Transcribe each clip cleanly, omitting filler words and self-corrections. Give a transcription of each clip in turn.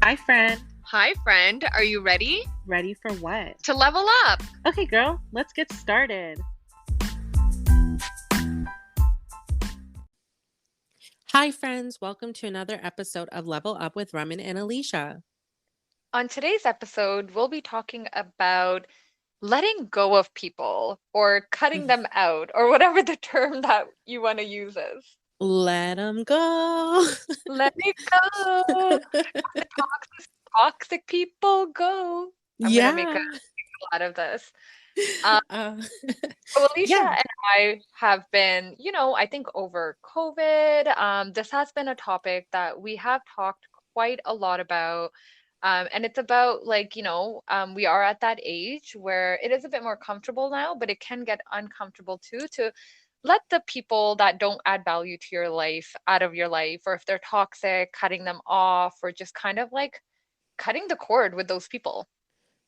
Hi, friend. Hi, friend. Are you ready Ready for what? to level up? Okay, girl, let's get started. Hi, friends. Welcome to another episode of Level Up with Raman and Alysha. On today's episode, we'll be talking about letting go of people or cutting them out or whatever the term that you want to use is. Let them go. Let it go. The toxic people go. I'm gonna make a Yeah. lot of this. Um, Uh, so Alicia yeah. and I have been, I think over COVID, this has been a topic that we have talked quite a lot about. And it's about we are at that age where it is a bit more comfortable now, but it can get uncomfortable too to let the people that don't add value to your life out of your life, or if they're toxic, cutting them off, or just kind of like cutting the cord with those people.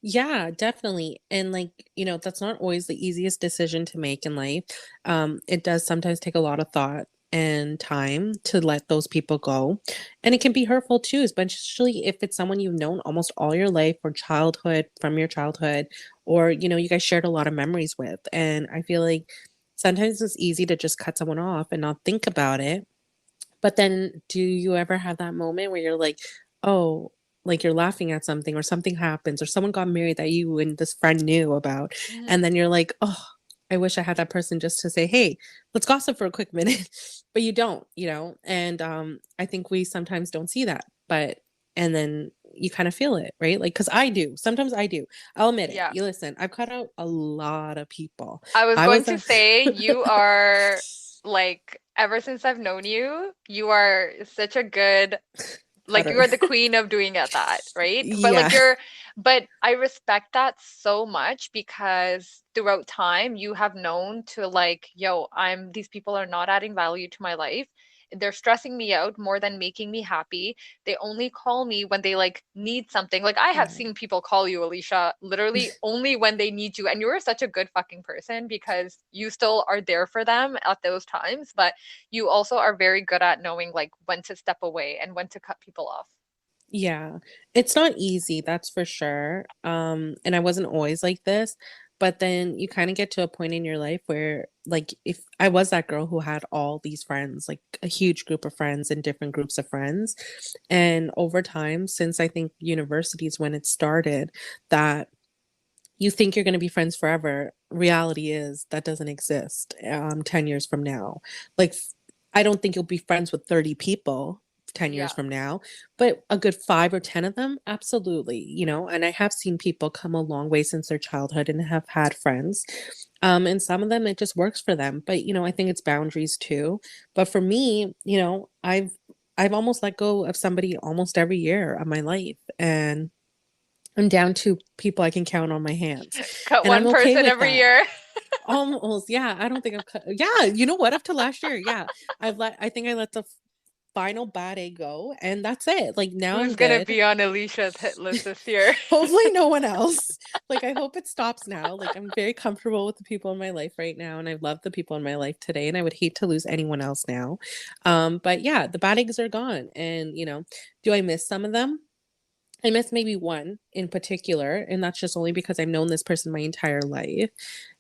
Yeah, definitely. And that's not always the easiest decision to make in life. It does sometimes take a lot of thought and time to let those people go. And it can be hurtful too, especially if it's someone you've known almost all your life or childhood, from your childhood, or you guys shared a lot of memories with. And I feel like sometimes it's easy to just cut someone off and not think about it. But then do you ever have that moment where you're like, oh, like you're laughing at something or something happens or someone got married that you and this friend knew about, and Mhm. then you're like, oh, I wish I had that person just to say, hey, let's gossip for a quick minute. But you don't. And I think we sometimes don't see that. But and then you kind of feel it, right? Like, because I do. Sometimes I do. I'll admit it. Yeah. You listen, I've cut out a lot of people. I was I going was to a say you are like ever since I've known you, you are such a good like you cutter. are the queen of doing at that, right? But Yeah. but I respect that so much because throughout time you have known to like, yo, these people are not adding value to my life. They're stressing me out more than making me happy. They only call me when they like need something. Like I have Yeah. seen people call you, Alicia, literally only when they need you. And you're such a good fucking person because you still are there for them at those times, but you also are very good at knowing like when to step away and when to cut people off. Yeah, it's not easy, that's for sure. And I wasn't always like this, but then you kind of get to a point in your life where, like, if I was that girl who had all these friends, like a huge group of friends and different groups of friends, and over time, since I think university is when it started, that you think you're going to be friends forever. Reality is that doesn't exist 10 years from now. Like, I don't think you'll be friends with 30 people 10 years Yeah. from now, but a good 5 or 10 of them, absolutely. And I have seen people come a long way since their childhood and have had friends. And some of them, it just works for them. But, I think it's boundaries too. But for me, I've almost let go of somebody almost every year of my life. And I'm down to people I can count on my hands. Cut And I'm one okay person with every that. year. Almost, yeah. I don't think I've cut. Yeah, you know what? Up to last year, yeah, I think I let the final bad egg go, and that's it. Like now I'm Who's gonna good. be on Alicia's hit list this year? Hopefully, no one else. Like I hope it stops now. Like I'm very comfortable with the people in my life right now, and I love the people in my life today, and I would hate to lose anyone else now. But yeah, the bad eggs are gone, and do I miss some of them? I miss maybe one in particular, and that's just only because I've known this person my entire life.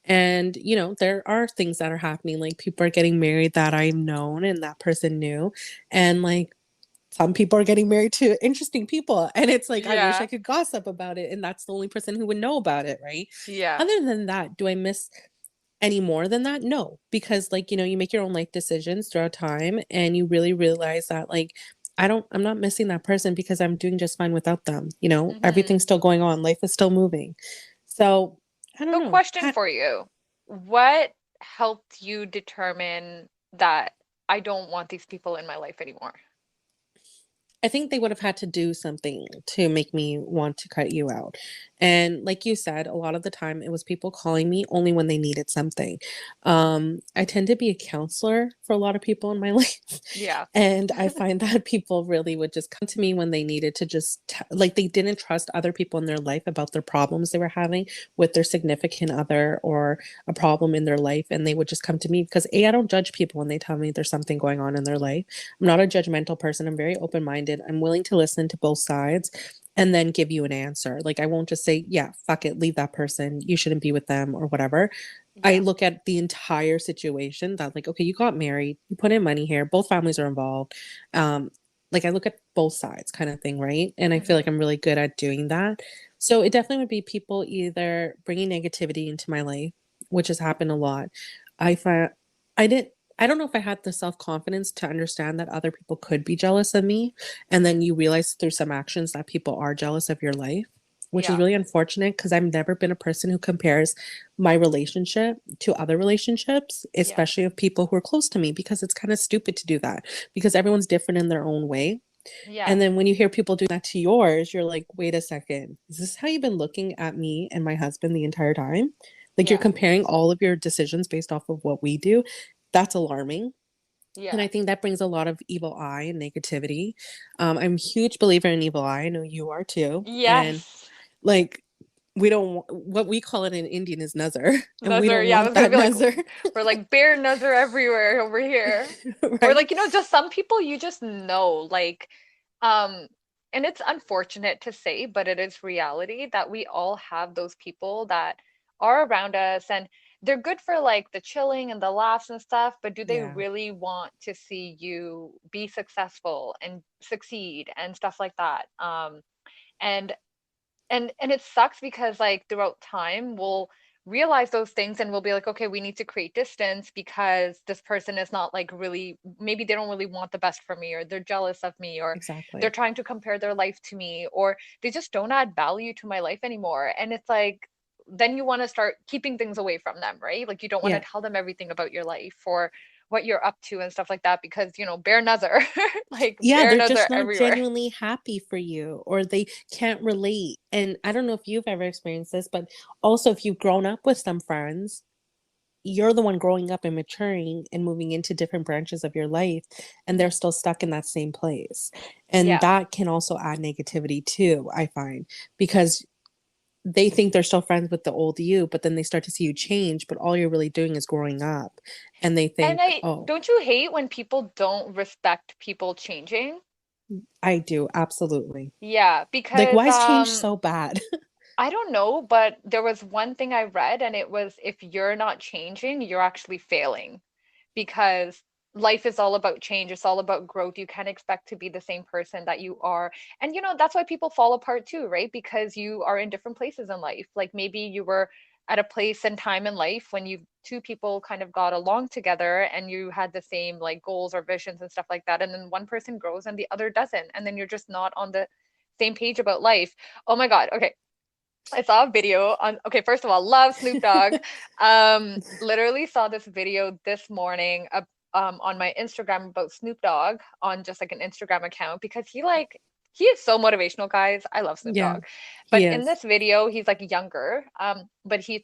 And, there are things that are happening, like people are getting married that I've known and that person knew. And like some people are getting married to interesting people. And it's like, I wish I Yeah. could gossip about it. And that's the only person who would know about it, right? Yeah. Other than that, do I miss any more than that? No, because like, you make your own life decisions throughout time and you really realize that like I'm not missing that person because I'm doing just fine without them. Hmm. Everything's still going on, life is still moving. So, I don't So, know. question for you. What helped you determine that I don't want these people in my life anymore? I think they would have had to do something to make me want to cut you out. And like you said, a lot of the time it was people calling me only when they needed something. I tend to be a counselor for a lot of people in my life. Yeah. And I find that people really would just come to me when they needed to like they didn't trust other people in their life about their problems they were having with their significant other or a problem in their life. And they would just come to me because I don't judge people when they tell me there's something going on in their life. I'm not a judgmental person. I'm very open minded minded. I'm willing to listen to both sides and then give you an answer. Like, I won't just say, yeah, fuck it, leave that person. You shouldn't be with them or whatever. I Yeah. look at the entire situation that, like, okay, you got married, you put in money here, both families are involved. Um, like, I look at both sides kind of thing, right? And I feel like Hmm. I'm really good at doing that. So it definitely would be people either bringing negativity into my life, which has happened a lot. I find I didn't I don't know if I had the self-confidence to understand that other people could be jealous of me. And then you realize through some actions that people are jealous of your life, which is Yeah. really unfortunate because I've never been a person who compares my relationship to other relationships, Yeah. especially of people who are close to me, because it's kind of stupid to do that because everyone's different in their own way. And Yes. then when you hear people do that to yours, you're like, wait a second, is this how you've been looking at me and my husband the entire time? Like you're Yeah. comparing all of your decisions based off of what we do. That's alarming. And Yeah. I think that brings a lot of evil eye and negativity. I'm a huge believer in evil eye. I know you are too. And Yes. like, we don't, what we call it in Indian is nazar, and we Nazar, don't yeah, I was want gonna that be like, nazar, we're like bare Nazar everywhere over here. Or right? like, just some people you just know, like, um, and it's unfortunate to say, but it is reality that we all have those people that are around us and they're good for like the chilling and the laughs and stuff, but do they Yeah, really want to see you be successful and succeed and stuff like that? And and it sucks because like throughout time we'll realize those things and we'll be like, okay, we need to create distance because this person is not like really, maybe they don't really want the best for me, or they're jealous of me, or they're exactly. trying to compare their life to me, or they just don't add value to my life anymore. And it's like then you want to start keeping things away from them, right? Like you don't want to Yeah. tell them everything about your life or what you're up to and stuff like that because bare nazar like Yeah, bare they're nazar just not everywhere. genuinely happy for you or they can't relate. And I don't know if you've ever experienced this, but also if you've grown up with some friends, you're the one growing up and maturing and moving into different branches of your life, and they're Mhm. still stuck in that same place. And Yeah. that can also add negativity too, I find, because they think they're still friends with the old you, but then they start to see you change, but all you're really doing is growing up. And they And think, I oh, don't you hate when people don't respect people changing? I do, absolutely. Yeah, Like, because why is change so bad? I don't know, but there was one thing I read and it was if you're not changing, you're actually failing because life is all about change. It's all about growth. You can't expect to be the same person that you are. And that's why people fall apart too, right? Because you are in different places in life. Like maybe you were at a place and time in life when you two people kind of got along together and you had the same like goals or visions and stuff like that. And then one person grows and the other doesn't. And then you're just not on the same page about life. Oh my God. Okay. I saw a video on, okay, first of all, love Snoop Dogg. Literally saw this video this morning on my Instagram about Snoop Dogg on just like an Instagram account because he is so motivational, guys. I love Snoop Yeah, Dogg. he But in is. this video, he's like younger, but he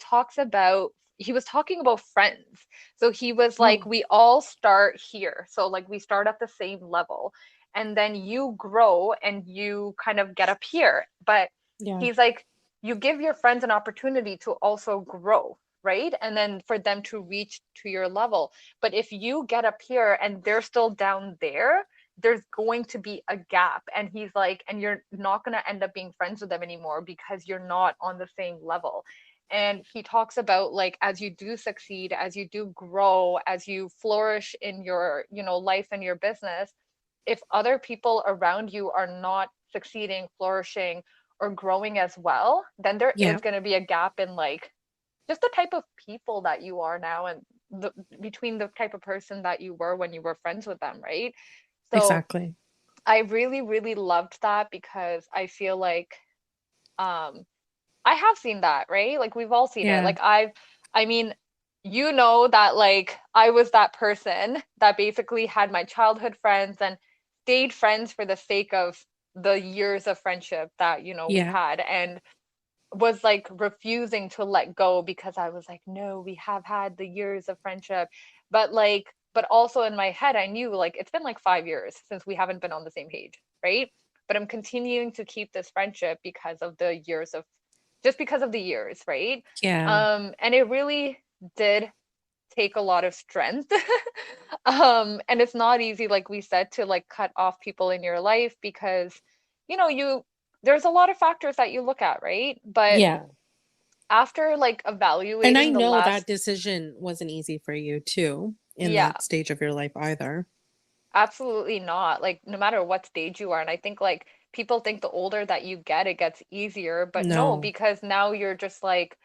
was talking about friends. So he was like, Oh, we all start here. So like we start at the same level and then you grow and you kind of get up here. But yeah, he's like, you give your friends an opportunity to also grow, right? And then for them to reach to your level. But if you get up here and they're still down there, there's going to be a gap. And he's like, and you're not going to end up being friends with them anymore because you're not on the same level. And he talks about like as you do succeed, as you do grow, as you flourish in your, life and your business, if other people around you are not succeeding, flourishing, or growing as well, then there yeah, is going to be a gap in like just the type of people that you are now and between the type of person that you were when you were friends with them, right? So exactly. I really, really loved that because I feel like um I have seen that, right? Like we've all seen it. Yeah, I mean, that like I was that person that basically had my childhood friends and stayed friends for the sake of the years of friendship that, we yeah, had and was like refusing to let go because I was like, no, we have had the years of friendship. But also in my head, I knew like it's been like 5 years since we haven't been on the same page, right? But I'm continuing to keep this friendship because of the years of just because of the years, right? yeah, And it really did take a lot of strength. And it's not easy, like we said, to like cut off people in your life because, you there's a lot of factors that you look at, right? But Yeah. after like And I evaluating the know that last, decision wasn't easy for you too in yeah, that stage of your life either. absolutely not. Like no matter what stage you are. And I think like people think the older that you get, it gets easier, but no, No, because now you're just like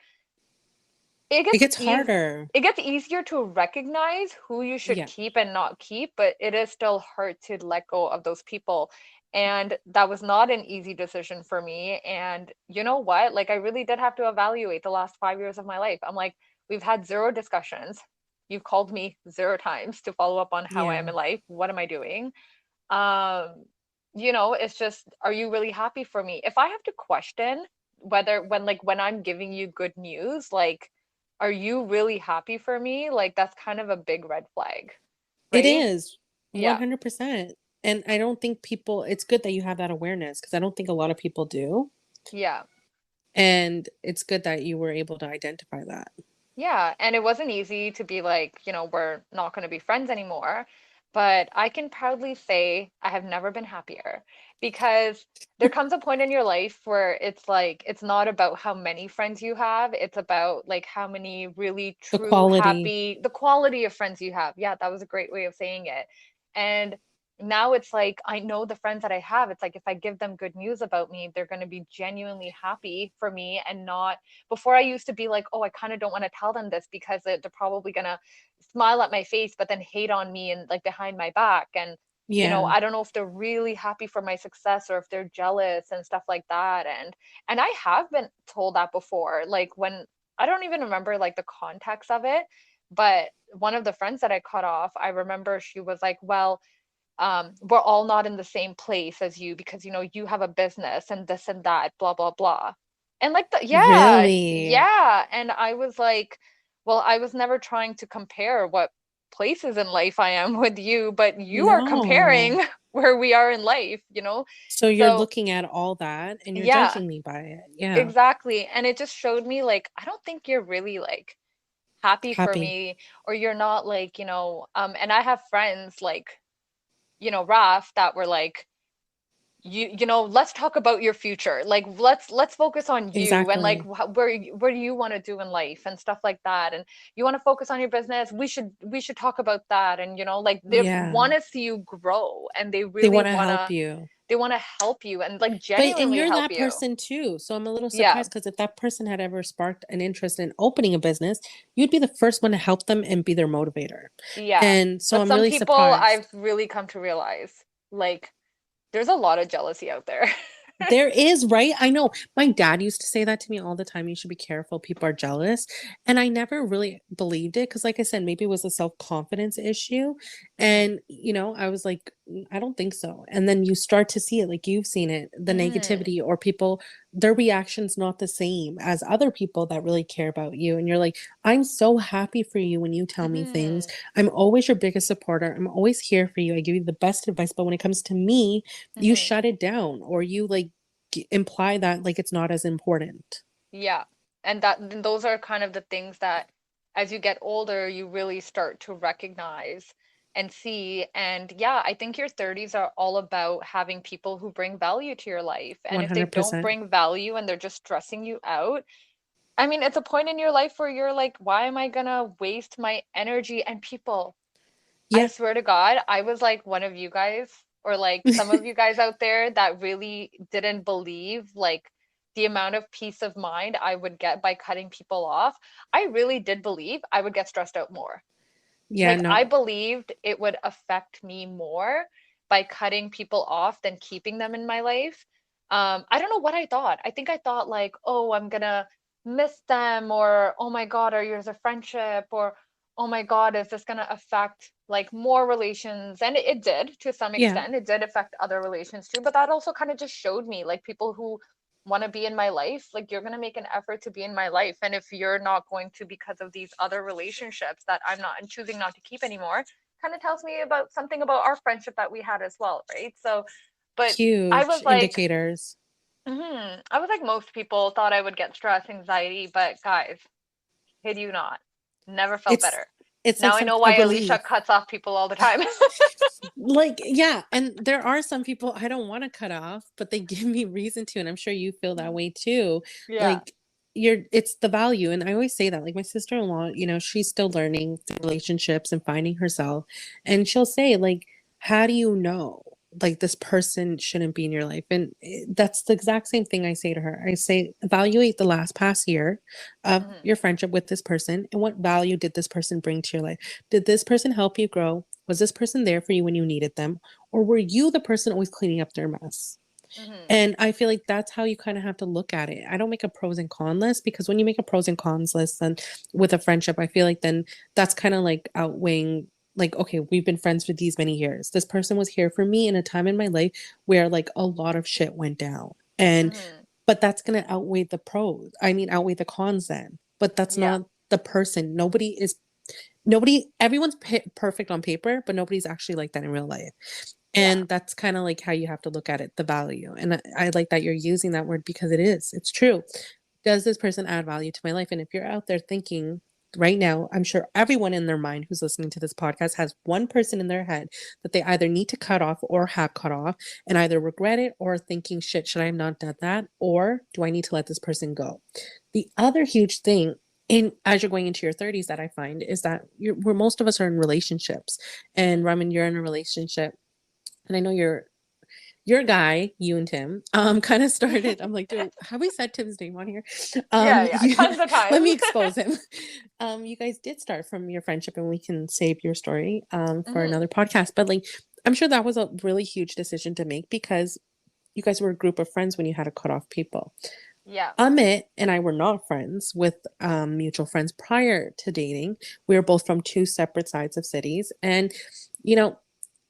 it it gets gets easy harder. it gets easier to recognize who you should Yeah, keep and not keep, but it is still hard to let go of those people. And that was not an easy decision for me. And you know what? Like I really did have to evaluate the last 5 years of my life. I'm like, we've had zero discussions. You've called me zero times to follow up on how I am yeah. in life. What am I doing? Um, it's just, are you really happy for me? If I have to question whether when I'm giving you good news, like, are you really happy for me? Like, that's kind of a big red flag, It right? is Yeah. 100%. And I don't think people, it's good that you have that awareness because I don't think a lot of people do. Yeah. And it's good that you were able to identify that. Yeah, and it wasn't easy to be like, we're not going to be friends anymore. But I can proudly say I have never been happier because there comes a point in your life where it's like, it's not about how many friends you have, it's about like how many really The true, quality. happy, the quality of friends you have. Yeah, that was a great way of saying it. And now it's like, I know the friends that I have, it's like if I give them good news about me, they're going to be genuinely happy for me and not before I used to be like, oh, I kind of don't want to tell them this because they're probably gonna smile at my face, but then hate on me and like behind my back. And, Yeah. I don't know if they're really happy for my success or if they're jealous and stuff like that. And I have been told that before, like when I don't even remember like the context of it, but one of the friends that I cut off, I remember she was like, well, we're all not in the same place as you because you have a business and this and that, blah blah blah. And like yeah, Really? yeah. And I was like, well, I was never trying to compare what places in life I am with you, but you are No. comparing where we are in life. So you're So looking at all that and you're yeah, judging me by it. Yeah. exactly. And it just showed me like I don't think you're really like happy for Happy. me, or you're not like, and I have friends like, Raf, that were like, let's talk about your future, like let's focus on you and like Exactly. where do you want to do in life and stuff like that, and you want to focus on your business, we should talk about that, and like they Yeah. want to see you grow and they They really want to want help to you. they want to help you and like And genuinely you're help that you. person too. So I'm a little Yeah, surprised because if that person had ever sparked an interest in opening a business, you'd be the first one to help them and be their motivator. yeah. And so But I'm some really people surprised. I've really come to realize, like, there's a lot of jealousy out there. There is, right? I know. My dad used to say that to me all the time. You should be careful. People are jealous. And I never really believed it because, like I said, maybe it was a self-confidence issue. And, I was like, I don't think so. And then you start to see it, like you've seen it, the Hmm. negativity or people, their reaction's not the same as other people that really care about you. And you're like, I'm so happy for you when you tell me things. Hmm. I'm always your biggest supporter. I'm always here for you. I give you the best advice. But when it comes to me, you Hmm. shut it down or you like imply that like it's not as important. Yeah. And those are kind of the things that as you get older, you really start to recognize and see. And yeah, I think your 30s are all about having people who bring value to your life. And if they don't 100%. bring value and they're just stressing you out, I mean, it's a point in your life where you're like, why am I gonna waste my energy and people? I Yeah. swear to God, I was like one of you guys, or like some of you guys out there that really didn't believe like the amount of peace of mind I would get by cutting people off. I really did believe I would get stressed out more. Yeah, Like I no. believed it would affect me more by cutting people off than keeping them in my life. I don't know what I thought. I think I thought like, oh, I'm gonna miss them, or oh my God, are yours a friendship, or oh my God, is this gonna affect like more relations? And it did to some Yeah. extent. It did affect other relations too, but that also kind of just showed me like people who want to be in my life, like you're going to make an effort to be in my life. And if you're not going to because of these other relationships that I'm choosing not to keep anymore, kind of tells me about something about our friendship that we had as well, right? So, but I Huge was like, indicators. I was like most people thought I would get stress, anxiety, but guys, kid you not, never felt It's better. it's like Now I some know a why Alysha relief. cuts off people all the time. Like, yeah, and there are some people I don't wanna cut off, but they give me reason to, and I'm sure you feel that way too. Yeah. Like, it's the value, and I always say that, like, my sister-in-law, she's still learning through relationships and finding herself, and she'll say, like, "How do you know, like, this person shouldn't be in your life?" And that's the exact same thing I say to her. I say, "Evaluate the last past year of Hmm. your friendship with this person, and what value did this person bring to your life? Did this person help you grow? Was this person there for you when you needed them? Or were you the person always cleaning up their mess?" Hmm. And I feel like that's how you kind of have to look at it. I don't make a pros and cons list because when you make a pros and cons list, then with a friendship, I feel like then that's kind of like outweighing, like, okay, we've been friends for these many years. This person was here for me in a time in my life where like a lot of shit went down. And Hmm. but that's going to outweigh the pros. I mean, outweigh the cons then. But that's Yeah. not the person. Everyone's perfect on paper, but nobody's actually like that in real life. Yeah. And that's kind of like how you have to look at it, the value. And I like that you're using that word because it's true. Does this person add value to my life? And if you're out there thinking right now, I'm sure everyone in their mind who's listening to this podcast has one person in their head that they either need to cut off or have cut off and either regret it or thinking, shit, should I have not done that? Or do I need to let this person go? The other huge thing in as you're going into your 30s that I find is that where most of us are in relationships. And Hmm. Raman, you're in a relationship, and I know your guy, you and Tim, kind of started. I'm like, do have we said Tim's name on here? Yeah. Yeah. You, Tons of let times. me expose him. You guys did start from your friendship, and we can save your story for Hmm. another podcast. But like, I'm sure that was a really huge decision to make because you guys were a group of friends when you had to cut off people. Yeah. Amit and I were not friends with mutual friends prior to dating. We were both from two separate sides of cities, and you know,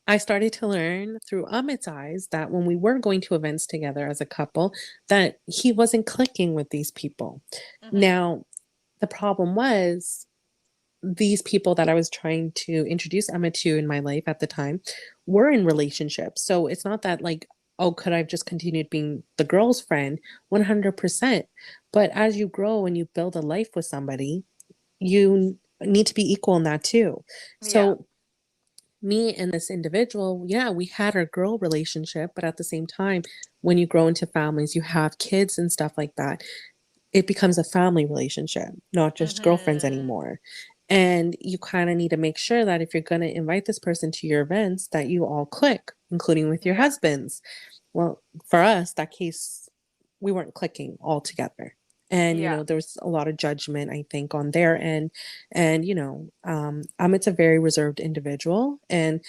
I started to learn through Amit's eyes that when we were going to events together as a couple, that he wasn't clicking with these people. Hmm. Now, the problem was these people that I was trying to introduce Emma to in my life at the time were in relationships. So it's not that like, oh, could I have just continued being the girl's friend? 100%. But as you grow and you build a life with somebody, you need to be equal in that too. Yeah. So me and this individual, yeah, we had our girl relationship, but at the same time, when you grow into families, you have kids and stuff like that, it becomes a family relationship, not just girlfriends Hmm. anymore. And you kind of need to make sure that if you're going to invite this person to your events, that you all click, including with your Yeah. husbands. Well, for us, that case, we weren't clicking all together. And, Yeah. there was a lot of judgment, I think, on their end. And, Amit's a very reserved individual. And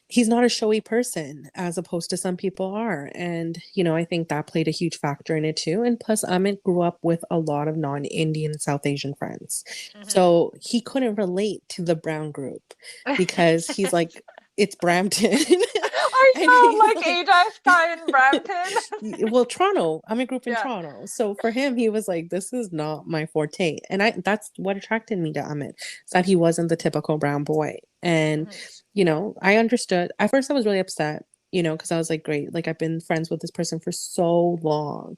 he's not a showy person as opposed to some people are. And, I think that played a huge factor in it too. And plus, Amit grew up with a lot of non Indian South Asian friends. Hmm. So he couldn't relate to the brown group because he's like, it's Brampton. I And know, he's like like, AJ's guy in Brampton. well, Toronto. I'm a group in Yeah. Toronto. So for him, he was like, this is not my forte. And that's what attracted me to Amit, is that he wasn't the typical brown boy. And, Hmm. I understood. At first I was really upset, because I was like, great, like I've been friends with this person for so long.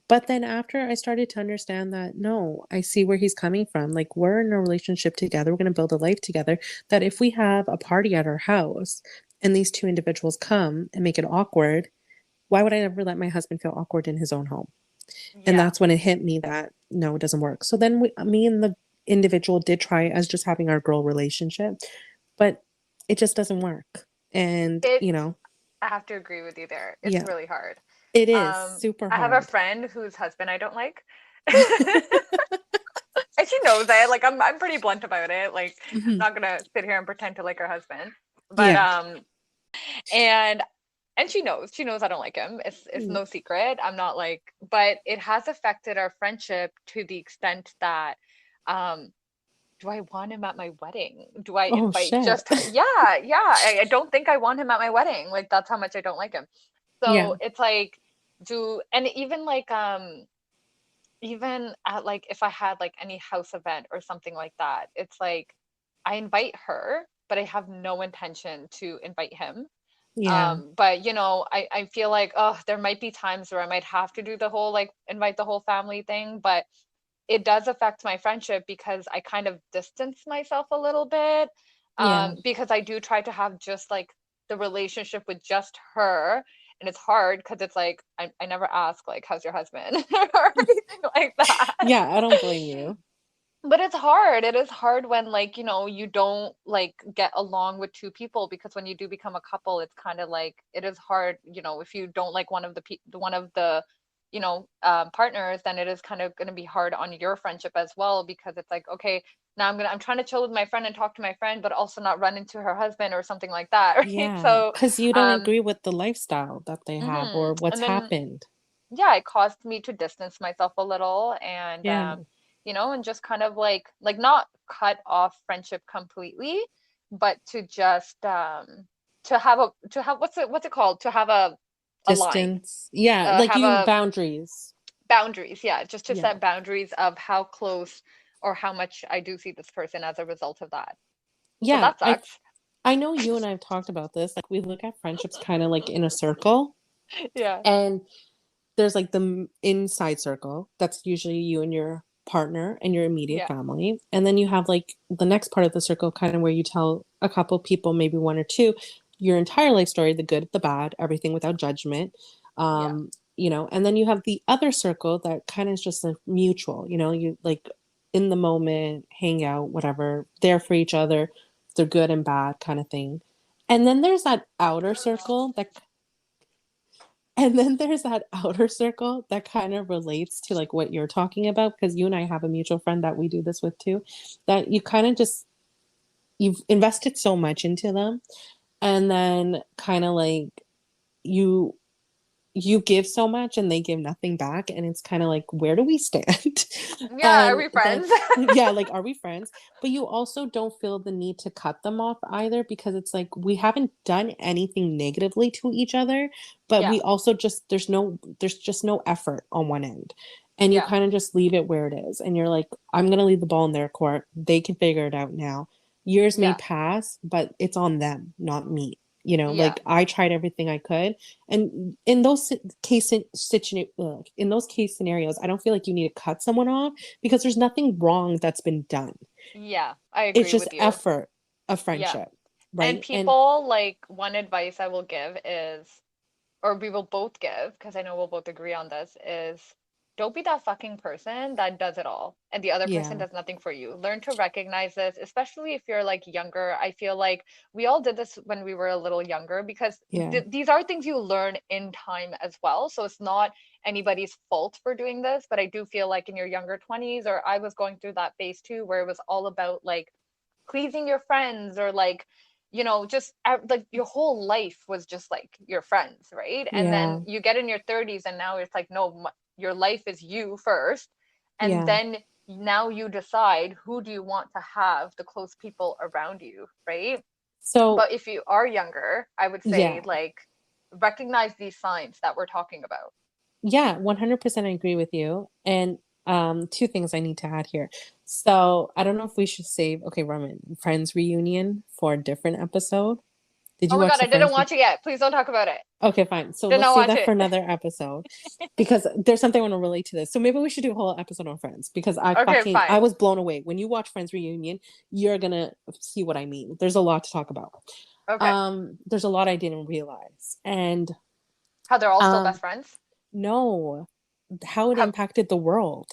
But then after I started to understand that, no, I see where he's coming from. Like, we're in a relationship together. We're going to build a life together. That if we have a party at our house and these two individuals come and make it awkward, why would I ever let my husband feel awkward in his own home? And Yeah. that's when it hit me that no, it doesn't work. So then me and the individual did try as just having our girl relationship, but it just doesn't work. And, It's, I have to agree with you there. It's yeah, really hard. it is super I have a hard. friend whose husband I don't like. And she knows it. Like I'm pretty blunt about it. Like I'm Mhm. not gonna sit here and pretend to like her husband. But Yeah. and she knows I don't like him. It's Mm. no secret. I'm not like, but it has affected our friendship to the extent that um do I want him at my wedding? Do I Oh, invite shit. just yeah, yeah. I don't think I want him at my wedding. Like that's how much I don't like him. Yeah. So it's like and even like even at like if I had like any house event or something like that, it's like I invite her, but I have no intention to invite him. Yeah. But I feel like, oh, there might be times where I might have to do the whole like invite the whole family thing, but it does affect my friendship because I kind of distance myself a little bit. Yeah. Because I do try to have just like the relationship with just her. And it's hard because it's like I never ask like how's your husband or anything like that. Yeah, I don't blame you. But it's hard. It is hard when like, you don't like get along with two people because when you do become a couple, it's kind of like it is hard, if you don't like one of the partners, then it is kind of going to be hard on your friendship as well because it's like, okay, now I'm trying to chill with my friend and talk to my friend, but also not run into her husband or something like that, right? Yeah, So, because you don't um, agree with the lifestyle that they have or what's and then happened. yeah, it caused me to distance myself a little and Yeah. and just kind of like not cut off friendship completely, but to have what's it called? To have a line. Distance. Yeah, like Have you a boundaries. boundaries, yeah, just to Yeah. set boundaries of how close or how much I do see this person as a result of that. So Yeah, that sucks. I know you and I have talked about this. Like we look at friendships kind of like in a circle, Yeah, and there's like the inside circle. That's usually you and your partner and your immediate yeah, family. And then you have like the next part of the circle kind of where you tell a couple people, maybe one or two, your entire life story, the good, the bad, everything without judgment. yeah, And then you have the other circle that kind of is just a mutual, you like in the moment, hang out, whatever, there for each other, they're good and bad kind of thing. And then there's that outer circle that and then there's that outer circle that kind of relates to like what you're talking about because you and I have a mutual friend that we do this with too, that you kind of just you've invested so much into them and then kind of like you you give so much and they give nothing back and it's kind of like where do we stand yeah. Are and we then friends? yeah, like are we friends, but you also don't feel the need to cut them off either because it's like we haven't done anything negatively to each other, but Yeah, we also just there's just no effort on one end and you yeah, kind of just leave it where it is and you're like I'm going to leave the ball in their court, they can figure it out now. Years may yeah, pass but it's on them, not me. yeah, Like I tried everything I could, and in those in those case scenarios, I don't feel like you need to cut someone off because there's nothing wrong that's been done. yeah. I It's agree just with you. effort of Yeah. friendship, And right? And people, like, one advice I will give is, or we will both give, because I know we'll both agree on this, is don't be that fucking person that does it all and the other person yeah, does nothing for you. Learn to recognize this, especially if you're like younger. I feel like we all did this when we were a little younger because yeah, these are things you learn in time as well. So it's not anybody's fault for doing this, but I do feel like in your younger 20s, or I was going through that phase too, where it was all about like pleasing your friends or like just like your whole life was just like your friends, right? And then yeah, you get in your 30s and now it's like no, your life is you first, and yeah. then now you decide who do you want to have the close people around you, right? So But if you are younger, I would say yeah, like recognize these signs that we're talking about. yeah, 100% I agree with you. And two things I need to add here. So I don't know if we should save okay, Roman, Friends reunion for a different episode. Did Oh you my watch god, the I didn't Friends? watch it yet. Please don't talk about it. Okay, fine. So Did let's not save watch that for it. another episode because there's something I want to relate to this. So maybe we should do a whole episode on Friends because Okay, I fine. was blown away. When you watch Friends reunion, you're gonna see what I mean. There's a lot to talk about. Okay. There's a lot I didn't realize. And How they're all still um best friends? no, how it How impacted the world.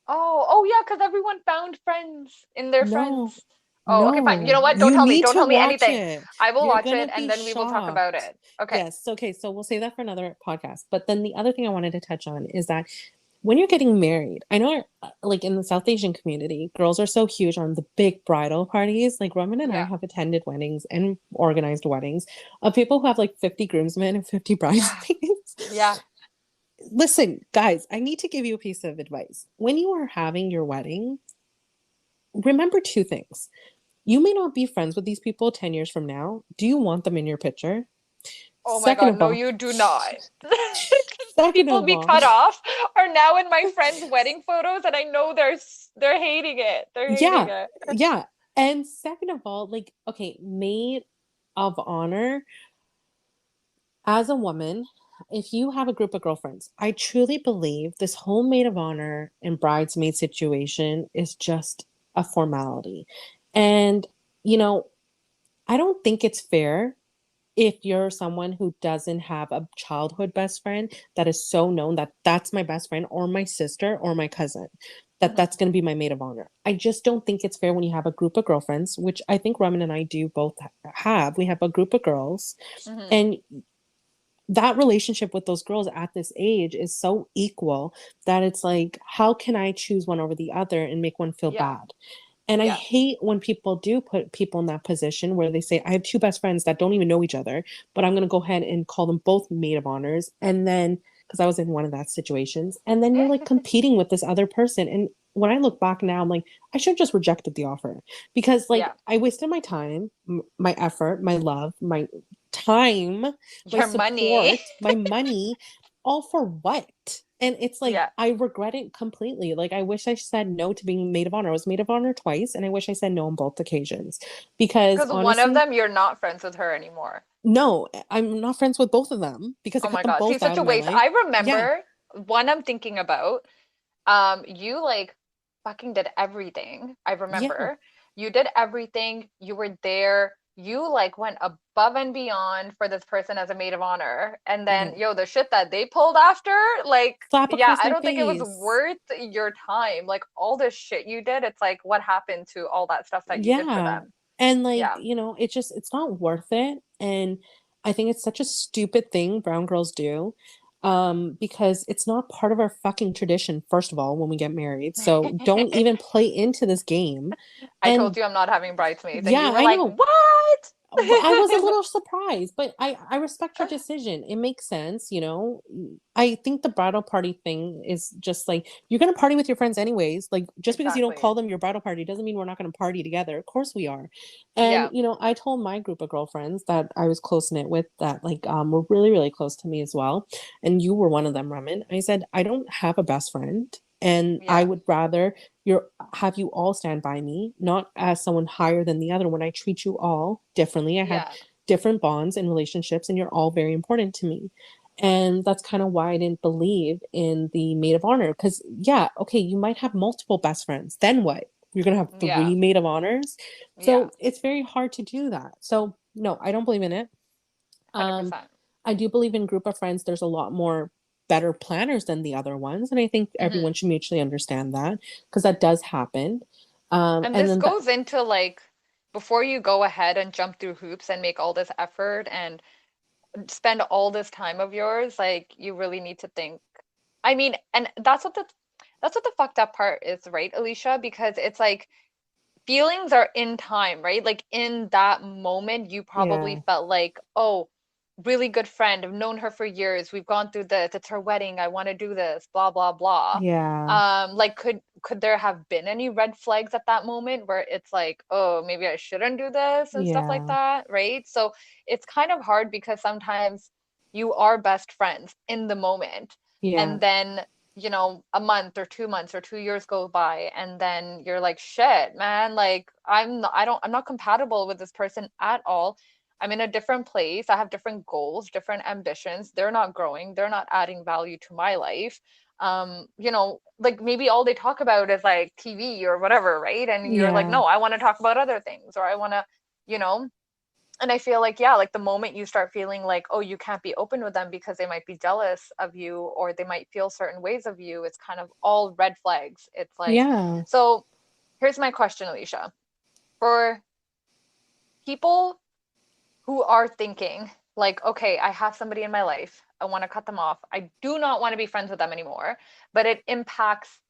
Oh yeah, because everyone found friends in their No, friends. Oh, okay, fine. You know no. what? Don't You tell me. need Don't to tell me watch anything. it. I will You're watch it gonna and be then we will talk about shocked. it. Okay. Yes, okay, so we'll save that for another podcast. But then the other thing I wanted to touch on is that when you're getting married, I know like in the South Asian community, girls are so huge on the big bridal parties. Like Roman and I Yeah. have attended weddings and organized weddings of people who have like 50 groomsmen and 50 Yeah. bridesmaids. Yeah. Listen, guys, I need to give you a piece of advice. When you are having your wedding, remember two things. You may not be friends with these people 10 years from now. Do you want them in your picture? Oh my Second God. of No, all, you do not. second People of be all, cut off are now in my friends' wedding photos, and I know they're hating it. They're hating yeah, it. yeah. And second of all, like, okay, maid of honor as a woman, if you have a group of girlfriends, I truly believe this whole maid of honor and bridesmaid situation is just a formality. And, you know, I don't think it's fair if you're someone who doesn't have a childhood best friend that is so known that that's my best friend or my sister or my cousin, that Hmm. that's going to be my maid of honor. I just don't think it's fair when you have a group of girlfriends, which I think Raman and I do both have. We have a group of girls, Hmm. and that relationship with those girls at this age is so equal that it's like, how can I choose one over the other and make one feel Yeah. bad? And I Yes. hate when people do put people in that position where they say, I have two best friends that don't even know each other, but I'm going to go ahead and call them both maid of honors. And then, because I was in one of that situations, and then you're like competing with this other person. And when I look back now, I'm like, I should have just rejected the offer because, like, Yeah. I wasted my time, my effort, my love, my time, my Your money. support, my money, all for what? And it's like, Yeah. I regret it completely. Like, I wish I said no to being maid of honor. I was maid of honor twice, and I wish I said no on both occasions. Because Because one of honestly, them, you're not friends with her anymore. no, I'm not friends with both of them because I Oh cut my them God. See, both such out a of my waste. life. I Yeah, remember one I'm thinking about. You like fucking did everything. I yeah, remember. You did everything. You were there. You like went above and beyond for this person as a maid of honor. And then, yeah. yo, the shit that they pulled after, like, Slap yeah, across I my don't think it was face. worth your time. Like all the shit you did, it's like what happened to all that stuff that you did for Yeah. them? And like, Yeah. it's just it's not worth it. And I think it's such a stupid thing brown girls do. Because it's not part of our fucking tradition, first of all, when we get married. So don't even play into this game. I told And you I'm not having bridesmaids, and you yeah, were I like, know. "What?" I was a little surprised, but I respect your decision. It makes sense, you know. I think the bridal party thing is just like you're gonna party with your friends anyways. Like just because you don't Exactly. call them your bridal party doesn't mean we're not gonna party together. Of course we are. And Yeah. I told my group of girlfriends that I was close knit with that like were really, really close to me as well. And you were one of them, Raman. I said, I don't have a best friend. And I Yeah. would rather you're have you all stand by me, not as someone higher than the other. When I treat you all differently, I have Yeah. different bonds and relationships, and you're all very important to me. And that's kind of why I didn't believe in the maid of honor. Because, yeah, okay, you might have multiple best friends. Then what? You're going to have Yeah. three maid of honors. Yeah. So it's very hard to do that. So, no, I don't believe in it. Um, 100%. I do believe in group of friends, there's a lot more better planners than the other ones. And I think everyone Hmm. should mutually understand that because that does happen. And And this then that, goes into like before you go ahead and jump through hoops and make all this effort and spend all this time of yours, like you really need to think. I mean, and that's what the fucked up part is, right, Alicia? Because it's like feelings are in time, right? Like in that moment, you probably yeah, felt like, oh, really good friend. I've known her for years. We've gone through this. It's her wedding. I want to do this, blah, blah, blah. yeah, Like could there have been any red flags at that moment where it's like, oh, maybe I shouldn't do this and stuff like yeah, that, right? So it's kind of hard because sometimes you are best friends in the moment. yeah, And then a month or 2 months or 2 years go by, and then you're like, shit, man, like I'm not compatible with this person at all. I'm in a different place. I have different goals, different ambitions. They're not growing. They're not adding value to my life. Like maybe all they talk about is like TV or whatever, right? And you're like, yeah, no, I want to talk about other things, or I want to, you know, and I feel like, yeah, like the moment you start feeling like, oh, you can't be open with them because they might be jealous of you or they might feel certain ways of you, it's kind of all red flags. It's like, yeah, so here's my question, Alicia. For people who are thinking, like, okay, I have somebody in my life, I want to cut them off. I do not want to be friends with them anymore, but it impacts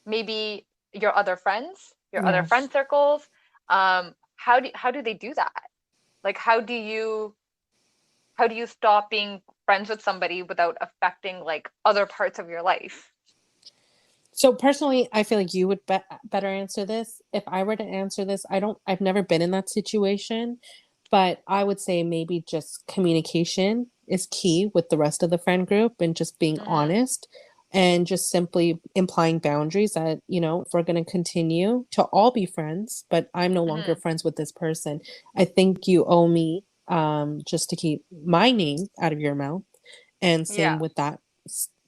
maybe your other friends, your other yeah. friend circles. How do they do that? Like, how do you stop being friends with somebody without affecting like other parts of your life? So personally, I feel like you would better answer this. If I were to answer this, I've never been in that situation, but I would say maybe just communication is key with the rest of the friend group and just being Hmm. honest and just simply implying boundaries that, if we're going to continue to all be friends, but I'm no longer Hmm. friends with this person, I think you owe me just to keep my name out of your mouth And same Yeah. with that,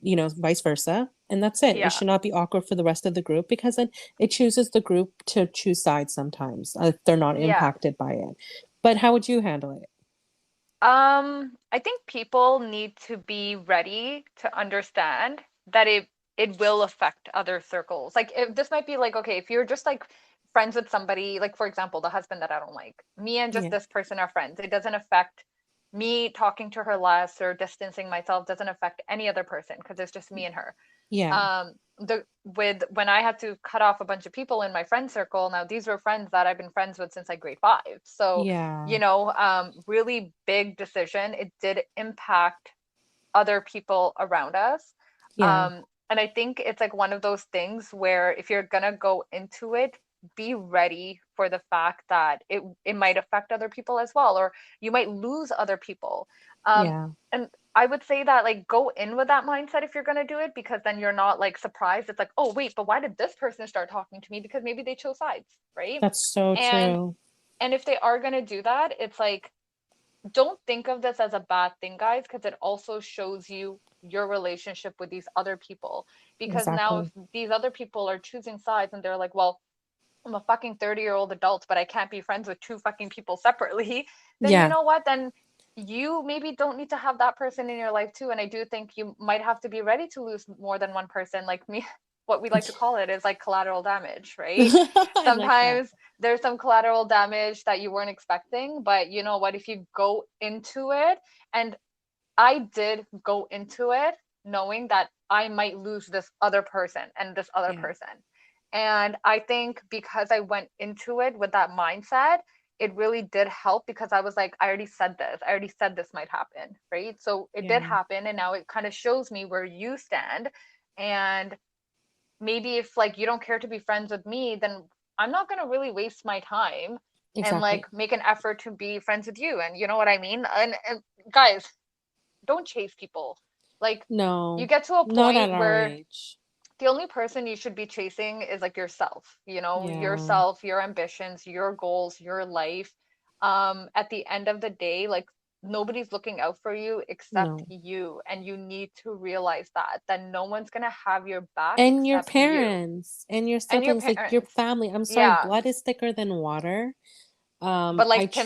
vice versa. And that's it. It Yeah. should not be awkward for the rest of the group because then it chooses the group to choose sides sometimes if they're not Yeah. impacted by it. But how would you handle it? I think people need to be ready to understand that it will affect other circles. Like if this might be like, okay, if you're just like friends with somebody, like for example, the husband that I don't like, me and just Yeah. this person are friends. It doesn't affect me talking to her less or distancing myself doesn't affect any other person because it's just me and her. Yeah. The with when I had to cut off a bunch of people in my friend circle, now these were friends that I've been friends with since like grade five. So, Yeah. really big decision. It did impact other people around us. Yeah. And I think it's like one of those things where if you're gonna go into it, be ready for the fact that it might affect other people as well, or you might lose other people. Um, Yeah. and I would say that like go in with that mindset if you're gonna do it, because then you're not like surprised. It's like, oh wait, but why did this person start talking to me? Because maybe they chose sides, right? That's so And true. and if they are gonna do that, it's like don't think of this as a bad thing, guys, because it also shows you your relationship with these other people. Because now, if Exactly. these other people are choosing sides and they're like, well, I'm a fucking 30-year-old adult, but I can't be friends with two fucking people separately, then you Yeah. know what? Then you maybe don't need to have that person in your life too. And I do think you might have to be ready to lose more than one person. Like me, what we like to call it is like collateral damage, right? I like that. Sometimes there's some collateral damage that you weren't expecting, but you know what? If you go into it, and I did go into it knowing that I might lose this other person and this other Yeah. person. And I think because I went into it with that mindset, it really did help because I was like, I already said this. I already said this might happen, right? So it did Yeah. happen. And now it kind of shows me where you stand. And maybe if like you don't care to be friends with me, then I'm not going to really waste my time and like Exactly. make an effort to be friends with you. And you know what I mean? And guys, don't chase people. Like you No, get to a not at point our where age. the only person you should be chasing is like yourself, Yeah. yourself, your ambitions, your goals, your life. At the end of the day, like nobody's looking out for you except No. you, and you need to realize that no one's gonna have your back And your except you parents and your and your siblings, like your parents. family. I'm sorry, Yeah, blood is thicker than water. but I like tr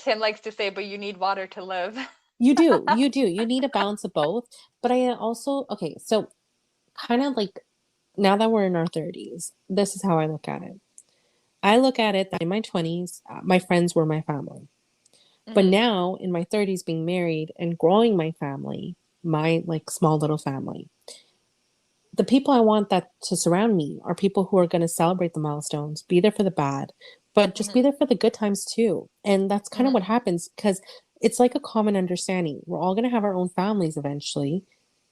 Tim likes to say, but you need water to live. You do, you do. You need a balance of both. But I also, okay, so kind of like now that we're in our 30s, this is how I look at it. I look at it that in my 20s, my friends were my family. But Hmm. now in my 30s, being married and growing my family, my like small little family, the people I want that to surround me are people who are going to celebrate the milestones, be there for the bad, but just be Hmm. there for the good times too. And that's kind of what Hmm. happens because it's like a common understanding. We're all going to have our own families eventually.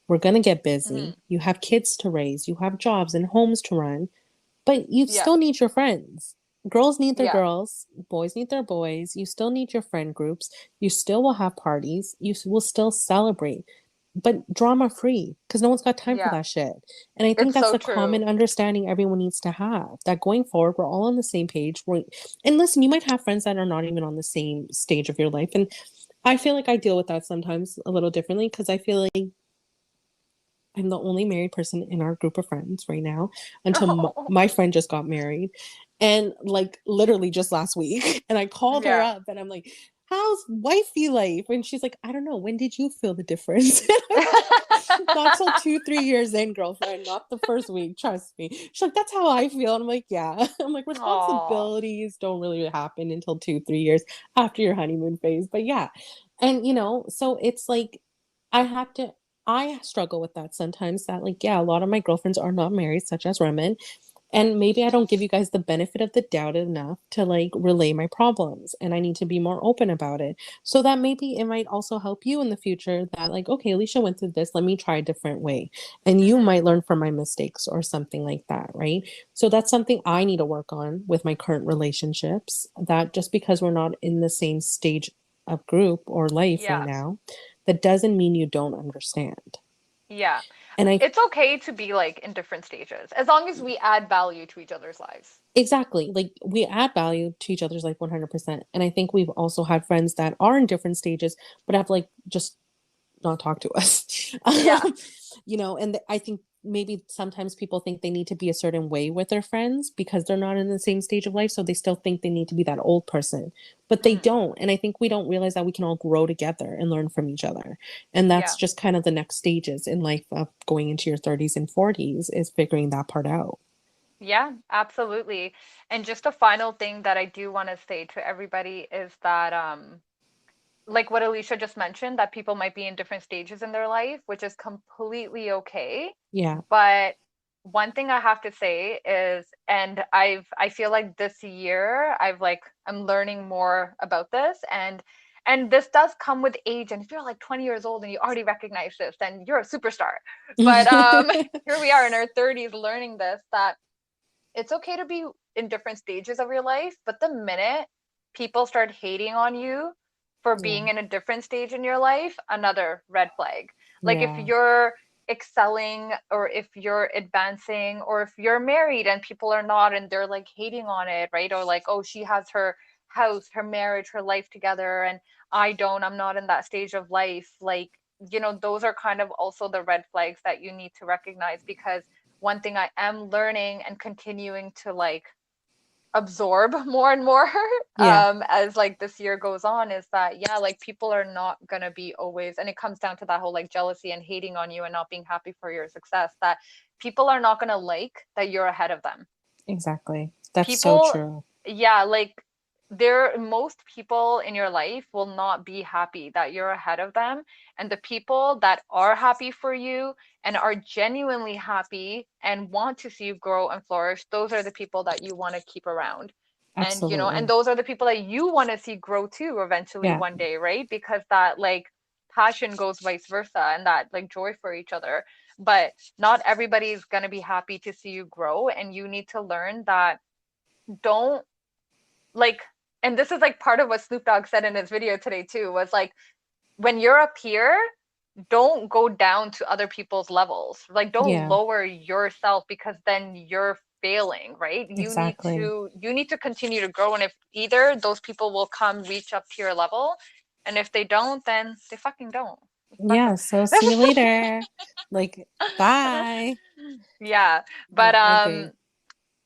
We're going to get busy. Hmm. You have kids to raise, you have jobs and homes to run, but you Yeah, still need your friends. Girls need their yeah, girls, boys need their boys. You still need your friend groups. You still will have parties. You will still celebrate, but drama free because no one's got time for yeah. that shit. And I think It's that's so the true. common understanding everyone needs to have that going forward, we're all on the same page. And listen, you might have friends that are not even on the same stage of your life. And I feel like I deal with that sometimes a little differently because I feel like I'm the only married person in our group of friends right now until my friend just got married. And like literally just last week. And I called her Yeah. up and I'm like, how's wifey life? And she's like, I don't know. When did you feel the difference? And I'm like, not till 2, 3 years in, girlfriend, not the first week. Trust me. She's like, that's how I feel. And I'm like, yeah. I'm like, Oh, responsibilities don't really happen until 2, 3 years after your honeymoon phase. But yeah. And so it's like I have to I struggle with that sometimes that like yeah, a lot of my girlfriends are not married, such as Raman, and maybe I don't give you guys the benefit of the doubt enough to like relay my problems and I need to be more open about it. So that maybe it might also help you in the future that like okay, Alysha went through this, let me try a different way. And you hmm, might learn from my mistakes or something like that, right? So that's something I need to work on with my current relationships that just because we're not in the same stage of group or life right yeah, now, that doesn't mean you don't understand. yeah. And I It's okay to be like in different stages as long as we add value to each other's lives. exactly like we add value to each other's life 100%. And I think we've also had friends that are in different stages, but have like just not talk to us. Yeah. And I think maybe sometimes people think they need to be a certain way with their friends because they're not in the same stage of life, so they still think they need to be that old person, but they Hmm. don't. And I think we don't realize that we can all grow together and learn from each other, and that's Yeah. just kind of the next stages in life of going into your 30s and 40s, is figuring that part out. Yeah, absolutely. And just a final thing that I do want to say to everybody is that like what Alicia just mentioned, that people might be in different stages in their life, which is completely okay. Yeah. But one thing I have to say is, and I feel like this year I'm learning more about this, and this does come with age. And if you're like 20 years old and you already recognize this, then you're a superstar. But here we are in our 30s learning this, that it's okay to be in different stages of your life, but the minute people start hating on you for Yeah. being in a different stage in your life, another red flag. Like if Yeah. you're excelling, or if you're advancing, or if you're married and people are not and they're like hating on it, right? Or like, oh, she has her house, her marriage, her life together, and I don't, I'm not in that stage of life. Like, those are kind of also the red flags that you need to recognize, because one thing I am learning and continuing to like absorb more and more Yeah. as like this year goes on is that, yeah, like people are not gonna be always, and it comes down to that whole like jealousy and hating on you and not being happy for your success, that people are not gonna like that you're ahead of them. Exactly. That's so People, true. yeah, like most people in your life will not be happy that you're ahead of them. And the people that are happy for you and are genuinely happy and want to see you grow and flourish, those are the people that you want to keep around. And and Absolutely. those are the people that you want to see grow too eventually Yeah. one day, right? Because that like passion goes vice versa, and that like joy for each other. But not everybody's going to be happy to see you grow, and you need to learn that, don't like, and this is like part of what Snoop Dogg said in his video today too, was like, when you're up here, don't go down to other people's levels. Like, don't Yeah. lower yourself, because then you're failing, right? Exactly. You need to continue to grow, and if either those people will come reach up to your level, and if they don't, then they fucking don't. Fuck them. Yeah. So see you later. Like, bye. Yeah, but Yeah, I agree.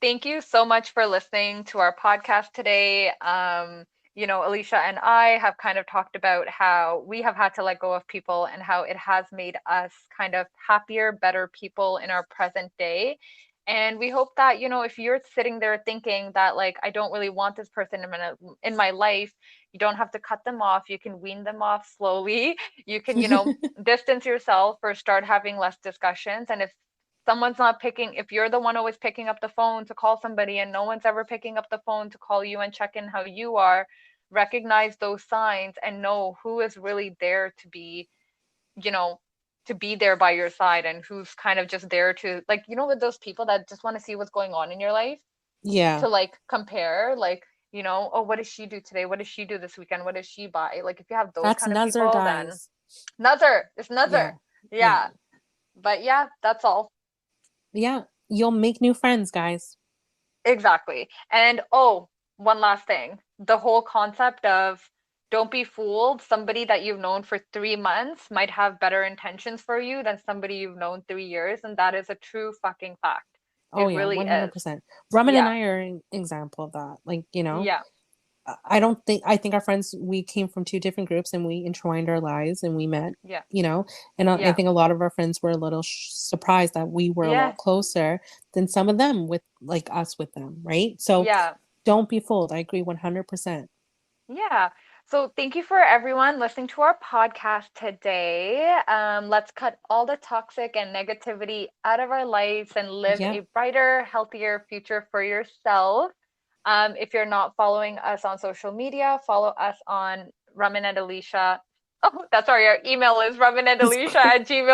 thank you so much for listening to our podcast today. Alicia and I have kind of talked about how we have had to let go of people and how it has made us kind of happier, better people in our present day. And we hope that, if you're sitting there thinking that, like, I don't really want this person in my life, you don't have to cut them off. You can wean them off slowly. You can, distance yourself or start having less discussions. And someone's not picking, if you're the one always picking up the phone to call somebody and no one's ever picking up the phone to call you and check in how you are, recognize those signs and know who is really there to be, you know, to be there by your side, and who's kind of just there to, like, with those people that just want to see what's going on in your life, Yeah. to like compare, like, oh, what does she do today? What does she do this weekend? What does she buy? Like, if you have those That's kind of Nuzzer people, then guys. another, it's another. Yeah. Yeah. Yeah. But yeah, that's all. Yeah. You'll make new friends, guys. Exactly. And oh, one last thing. The whole concept of don't be fooled. Somebody that you've known for 3 months might have better intentions for you than somebody you've known 3 years. And that is a true fucking fact. Oh It yeah, really is. 100%. Raman and Yeah. I are an example of that. Like, Yeah. I don't think I think our friends, we came from two different groups and we entwined our lives and we met, Yeah. you know, and I Yeah. think a lot of our friends were a little surprised that we were a Yeah. lot closer than some of them with like us with them, right? So Yeah. don't be fooled. I agree 100%. Yeah. So thank you for everyone listening to our podcast today. Let's cut all the toxic and negativity out of our lives and live Yep. a brighter, healthier future for yourself. If you're not following us on social media, follow us on Raman and Alicia. Oh, that's our email is ramanandalicia@gmail.com.